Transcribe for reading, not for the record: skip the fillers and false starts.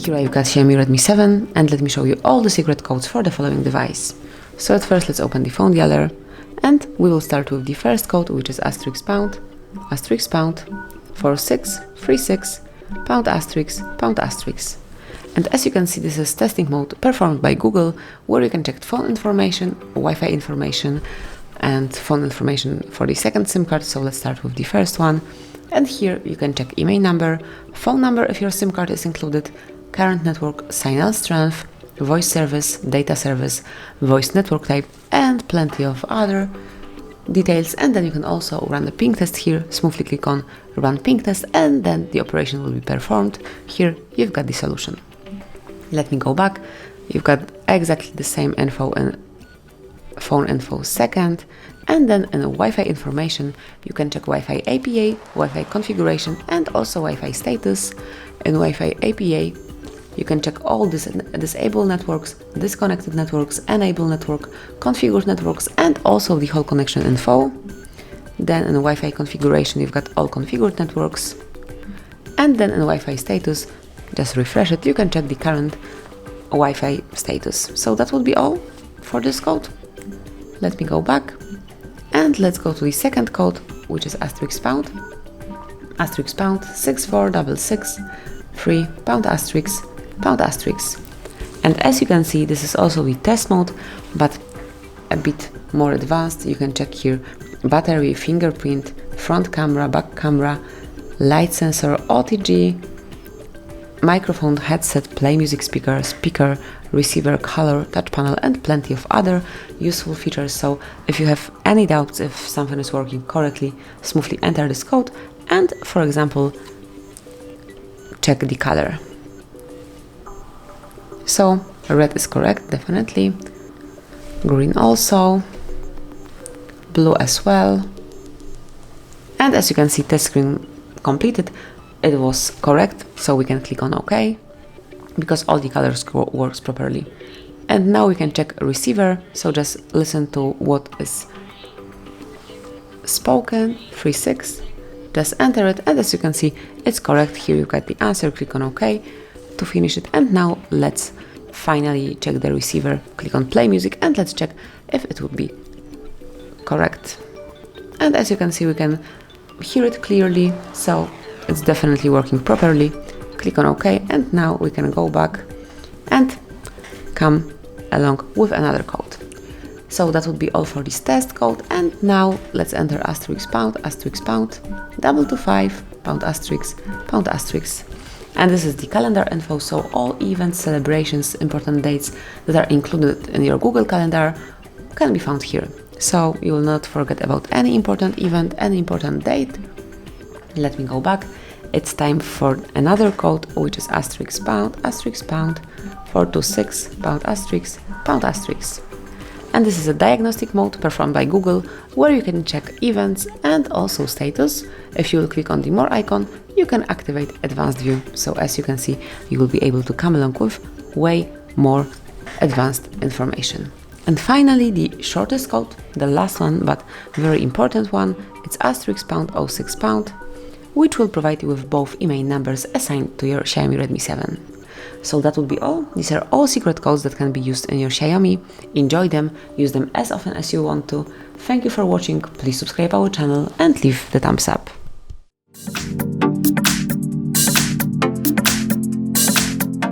Here I've got Xiaomi Redmi 7, and let me show you all the secret codes for the following device. So at first let's open the phone dialer, and we will start with the first code, which is *##, *4636, #*#. And as you can see, this is testing mode performed by Google, where you can check phone information, Wi-Fi information, and phone information for the second SIM card. So let's start with the first one. And here you can check IMEI number, phone number if your SIM card is included, current network, signal strength, voice service, data service, voice network type, and plenty of other details. And then you can also run the ping test here. Smoothly click on run ping test, and then the operation will be performed. Here you've got the solution. Let me go back. You've got exactly the same info in phone info second, and then in Wi-Fi information you can check Wi-Fi APA, Wi-Fi configuration, and also Wi-Fi status. In Wi-Fi APA you can check all this disable networks, disconnected networks, enable network, configured networks, and also the whole connection info. Then in Wi-Fi configuration you've got all configured networks, and then in Wi-Fi status, just refresh it, you can check the current Wi-Fi status. So that would be all for this code. Let me go back, and let's go to the second code, which is *##, *6466 3 ***. And as you can see, this is also the test mode, but a bit more advanced. You can check here battery, fingerprint, front camera, back camera, light sensor, OTG, microphone, headset, play music speaker, receiver, color, touch panel, and plenty of other useful features. So if you have any doubts if something is working correctly, smoothly enter this code and, for example, check the color. So red is correct, definitely, green also, blue as well, and as you can see, test screen completed. It was correct, so we can click on OK, because all the colors works properly. And now we can check receiver, so just listen to what is spoken, 36, just enter it, and as you can see, it's correct. Here you got the answer, click on OK to finish it. And now let's finally check the receiver, click on play music, and let's check if it would be correct. And as you can see, we can hear it clearly, so it's definitely working properly. Click on OK, and now we can go back and come along with another code. So that would be all for this test code, and now let's enter *##, *225, #*#. And this is the calendar info, so all events, celebrations, important dates that are included in your Google Calendar can be found here. So you will not forget about any important event, any important date. Let me go back. It's time for another code, which is *##, *426, *##. And this is a diagnostic mode performed by Google, where you can check events and also status. If you will click on the more icon, you can activate advanced view. So as you can see, you will be able to come along with way more advanced information. And finally, the shortest code, the last one, but very important one, it's *##06#, which will provide you with both IMEI numbers assigned to your Xiaomi Redmi 7. So that would be all. These are all secret codes that can be used in your Xiaomi. Enjoy them, use them as often as you want to. Thank you for watching, please subscribe our channel and leave the thumbs up.